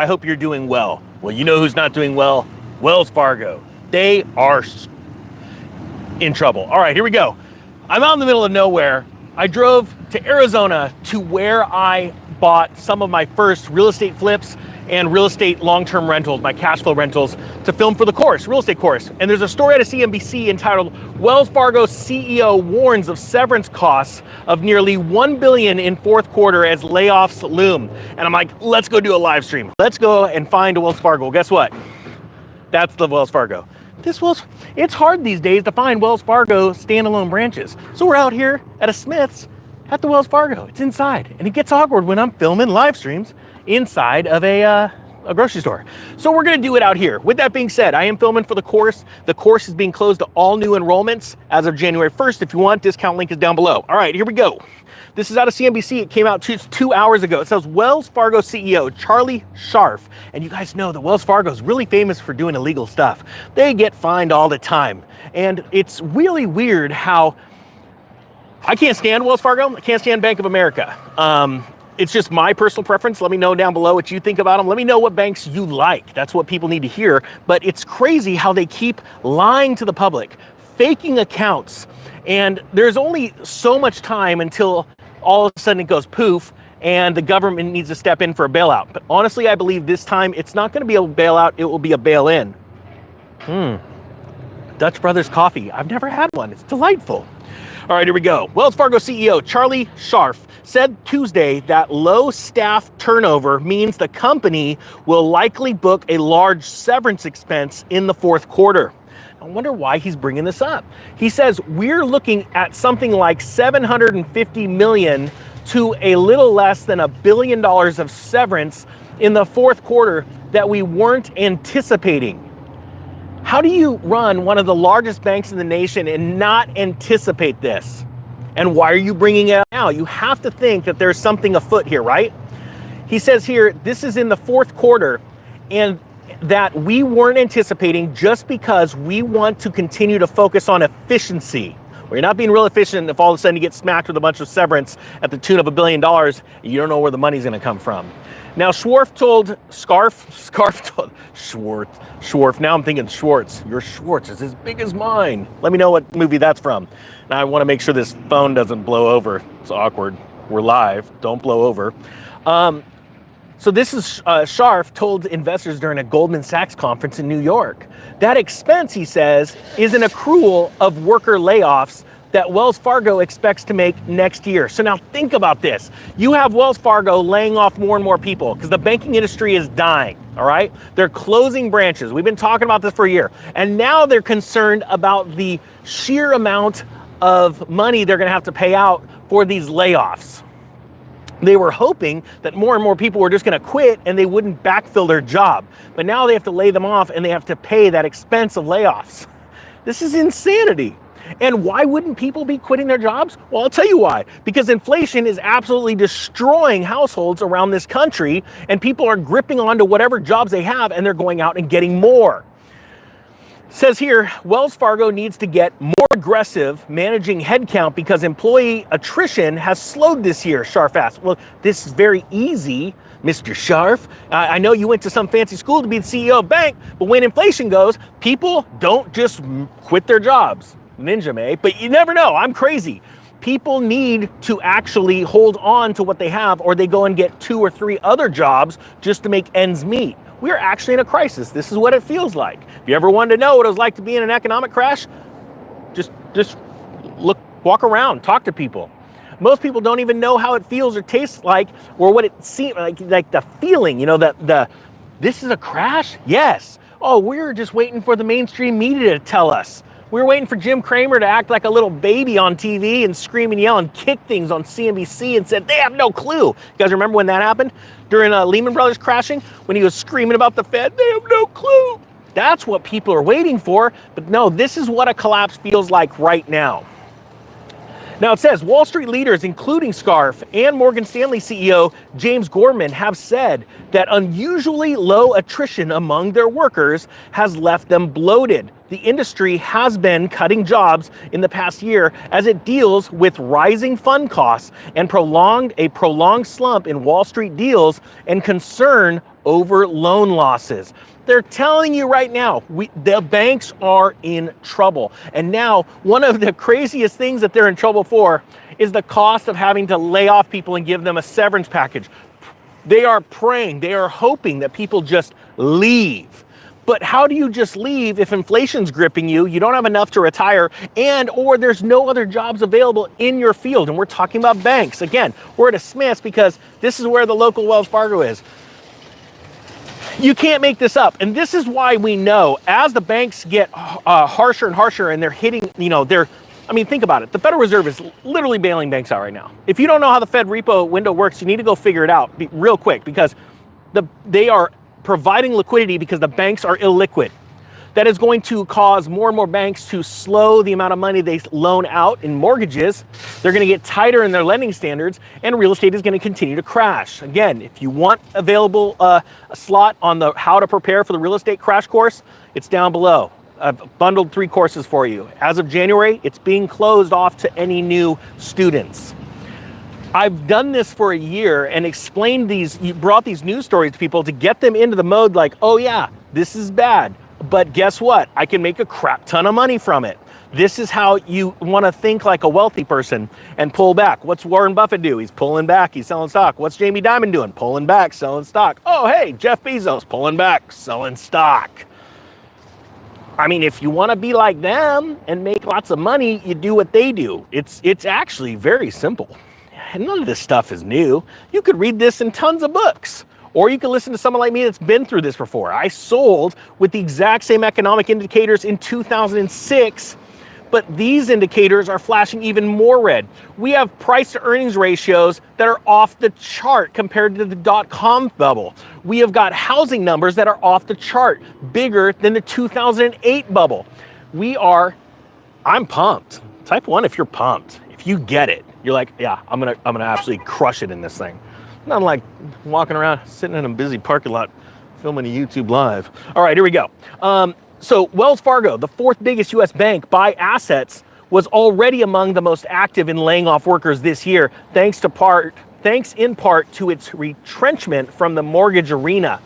I hope you're doing well. Well, you know who's not doing well? Wells Fargo. They are in trouble. All right, here we go. I'm out in the middle of nowhere. I drove to Arizona to where I bought some of my first real estate flips and real estate long-term rentals, my cash flow rentals, to film for the course, real estate course. And there's a story out of CNBC entitled, Wells Fargo CEO warns of severance costs of nearly $1 billion in fourth quarter as layoffs loom. And I'm like, let's go do a live stream. Let's go and find a Wells Fargo. Well, guess what? That's the Wells Fargo. It's hard these days to find Wells Fargo standalone branches. So we're out here at a Smith's at the Wells Fargo. It's inside, and it gets awkward when I'm filming live streams inside of a grocery store. So we're gonna do it out here. With that being said, I am filming for the course. The course is being closed to all new enrollments as of January 1st. If you want, discount link is down below. All right, here we go. This is out of CNBC. It came out two hours ago. It says Wells Fargo CEO Charlie Scharf. And you guys know that Wells Fargo is really famous for doing illegal stuff. They get fined all the time. And it's really weird how I can't stand Wells Fargo. I can't stand Bank of America. It's just my personal preference. Let me know down below what you think about them. Let me know what banks you like. That's what people need to hear. But it's crazy how they keep lying to the public, faking accounts. And there's only so much time until all of a sudden it goes poof and the government needs to step in for a bailout. But honestly, I believe this time it's not going to be a bailout. It will be a bail-in. Dutch Brothers coffee. I've never had one. It's delightful. All right, here we go. Wells Fargo CEO Charlie Scharf said Tuesday that low staff turnover means the company will likely book a large severance expense in the fourth quarter. I wonder why he's bringing this up. He says, we're looking at something like $750 million to a little less than $1 billion of severance in the fourth quarter that we weren't anticipating. How do you run one of the largest banks in the nation and not anticipate this? And why are you bringing it out now? You have to think that there's something afoot here, right? He says here, this is in the fourth quarter, and that we weren't anticipating just because we want to continue to focus on efficiency. We're not being real efficient if all of a sudden you get smacked with a bunch of severance at the tune of $1 billion, you don't know where the money's gonna come from. Now, Schwarf, now I'm thinking Schwartz. Your Schwartz is as big as mine. Let me know what movie that's from. Now, I wanna make sure this phone doesn't blow over. It's awkward. We're live, don't blow over. So this is Scharf told investors during a Goldman Sachs conference in New York. That expense, he says, is an accrual of worker layoffs that Wells Fargo expects to make next year. So now think about this. You have Wells Fargo laying off more and more people because the banking industry is dying, all right? They're closing branches. We've been talking about this for a year. And now they're concerned about the sheer amount of money they're gonna have to pay out for these layoffs. They were hoping that more and more people were just gonna quit and they wouldn't backfill their job. But now they have to lay them off and they have to pay that expense of layoffs. This is insanity. And why wouldn't people be quitting their jobs? Well, I'll tell you why. Because inflation is absolutely destroying households around this country and people are gripping onto whatever jobs they have and they're going out and getting more. Says here, Wells Fargo needs to get more aggressive managing headcount because employee attrition has slowed this year, Scharf asked. Well, this is very easy, Mr. Scharf. I know you went to some fancy school to be the CEO of a bank, but when inflation goes, people don't just quit their jobs. Ninja may, but you never know. I'm crazy. People need to actually hold on to what they have or they go and get 2 or 3 other jobs just to make ends meet. We're actually in a crisis. This is what it feels like. If you ever wanted to know what it was like to be in an economic crash, just walk around, talk to people. Most people don't even know how it feels or tastes like, or what it seems like the feeling, you know, this is a crash? Yes. Oh, we're just waiting for the mainstream media to tell us. We were waiting for Jim Cramer to act like a little baby on TV and scream and yell and kick things on CNBC and said, they have no clue. You guys remember when that happened? During Lehman Brothers crashing, when he was screaming about the Fed, they have no clue. That's what people are waiting for. But no, this is what a collapse feels like right now. Now it says Wall Street leaders, including Scharf and Morgan Stanley CEO James Gorman, have said that unusually low attrition among their workers has left them bloated. The industry has been cutting jobs in the past year as it deals with rising fund costs and a prolonged slump in Wall Street deals and concern over loan losses. They're telling you right now, the banks are in trouble. And now, one of the craziest things that they're in trouble for is the cost of having to lay off people and give them a severance package. They are praying, they are hoping that people just leave. But how do you just leave if inflation's gripping you, you don't have enough to retire, or there's no other jobs available in your field? And we're talking about banks. Again, we're at a Smith's because this is where the local Wells Fargo is. You can't make this up. And this is why we know as the banks get harsher and harsher and they're hitting, I mean, think about it. The Federal Reserve is literally bailing banks out right now. If you don't know how the Fed repo window works, you need to go figure it out real quick, because they are providing liquidity because the banks are illiquid. That is going to cause more and more banks to slow the amount of money they loan out in mortgages. They're going to get tighter in their lending standards, and real estate is going to continue to crash. Again, if you want available a slot on the how to prepare for the real estate crash course, it's down below. I've bundled 3 courses for you. As of January, it's being closed off to any new students. I've done this for a year and explained brought these news stories to people to get them into the mode like, oh yeah, this is bad, but guess what? I can make a crap ton of money from it. This is how you want to think like a wealthy person and pull back. What's Warren Buffett do? He's pulling back, he's selling stock. What's Jamie Dimon doing? Pulling back, selling stock. Oh, hey, Jeff Bezos, pulling back, selling stock. I mean, if you want to be like them and make lots of money, you do what they do. It's actually very simple. And none of this stuff is new. You could read this in tons of books, or you can listen to someone like me that's been through this before. I sold with the exact same economic indicators in 2006, but these indicators are flashing even more red. We have price to earnings ratios that are off the chart compared to the dot-com bubble. We have got housing numbers that are off the chart, bigger than the 2008 bubble. I'm pumped. Type 1 if you're pumped. If you get it, you're like, yeah, I'm gonna absolutely crush it in this thing. Not like walking around, sitting in a busy parking lot, filming a YouTube live. All right, here we go. So Wells Fargo, the 4th biggest US bank by assets, was already among the most active in laying off workers this year, thanks in part to its retrenchment from the mortgage arena.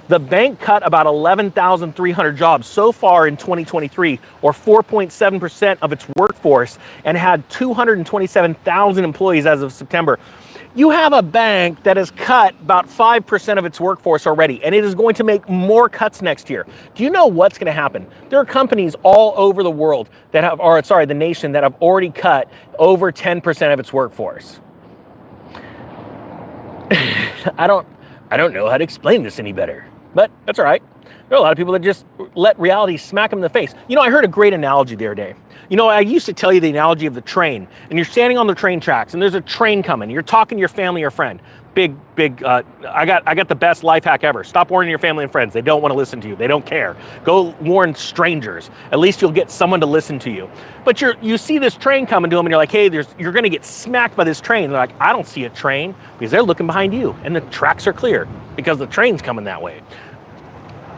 The bank cut about 11,300 jobs so far in 2023, or 4.7% of its workforce, and had 227,000 employees as of September. You have a bank that has cut about 5% of its workforce already, and it is going to make more cuts next year. Do you know what's going to happen? There are companies all over the world that have, the nation, that have already cut over 10% of its workforce. I don't know how to explain this any better, but that's all right. There are a lot of people that just let reality smack them in the face. I heard a great analogy the other day. I used to tell you the analogy of the train, and you're standing on the train tracks, and there's a train coming. You're talking to your family or friend. I got the best life hack ever. Stop warning your family and friends. They don't want to listen to you. They don't care. Go warn strangers. At least you'll get someone to listen to you. But you see this train coming to them, and you're like, hey, you're going to get smacked by this train. They're like, I don't see a train, because they're looking behind you, and the tracks are clear because the train's coming that way.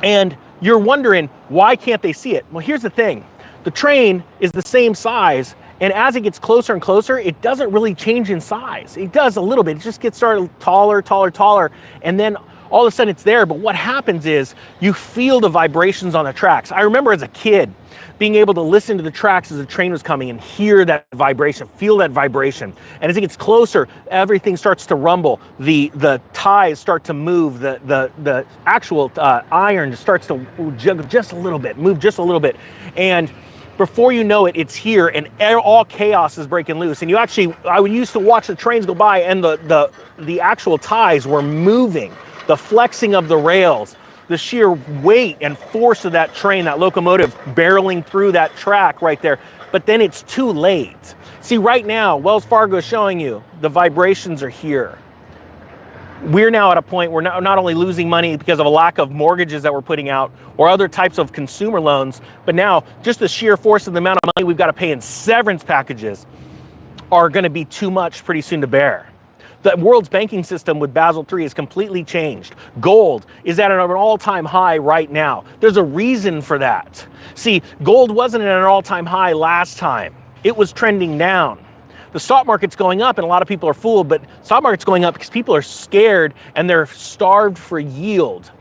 And you're wondering, why can't they see it? Well, here's the thing. The train is the same size, and as it gets closer and closer, it doesn't really change in size. It does a little bit. It just gets started taller, and then all of a sudden it's there. But what happens is you feel the vibrations on the tracks. I remember as a kid being able to listen to the tracks as the train was coming and hear that vibration, feel that vibration. And as it gets closer, everything starts to rumble. The ties start to move. The actual iron starts to jiggle just a little bit, move just a little bit. And before you know it, it's here, and all chaos is breaking loose. And I used to watch the trains go by, and the actual ties were moving, the flexing of the rails, the sheer weight and force of that train, that locomotive barreling through that track right there. But then it's too late. See, right now, Wells Fargo is showing you the vibrations are here. We're now at a point where not only losing money because of a lack of mortgages that we're putting out or other types of consumer loans, but now just the sheer force of the amount of money we've got to pay in severance packages are going to be too much pretty soon to bear. The world's banking system with Basel III is completely changed. Gold is at an all-time high right now. There's a reason for that. See, gold wasn't at an all-time high last time. It was trending down. the stock market's going up and a lot of people are fooled, but stock market's going up because people are scared and they're starved for yield.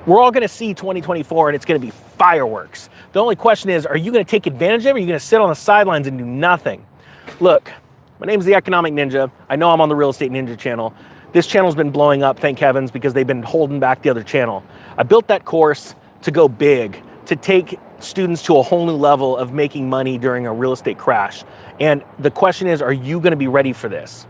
We're all going to see 2024 and it's going to be fireworks. The only question is, are you going to take advantage of it or are you going to sit on the sidelines and do nothing? Look, my name's the Economic Ninja. I know I'm on the Real Estate Ninja channel. This channel's been blowing up, thank heavens, because they've been holding back the other channel. I built that course to go big, to take students to a whole new level of making money during a real estate crash. And the question is, are you going to be ready for this?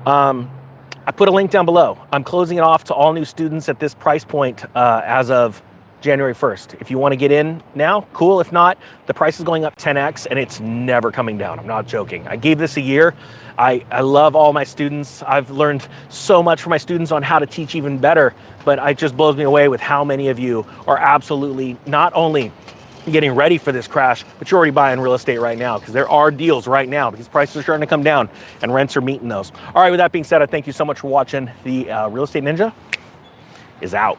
I put a link down below. I'm closing it off to all new students at this price point as of January 1st. If you want to get in now, cool. If not, the price is going up 10x and it's never coming down. I'm not joking. I gave this a year. I love all my students. I've learned so much from my students on how to teach even better, but it just blows me away with how many of you are absolutely not only getting ready for this crash, but you're already buying real estate right now because there are deals right now because prices are starting to come down and rents are meeting those. All right, with that being said, I thank you so much for watching. The Real Estate Ninja is out.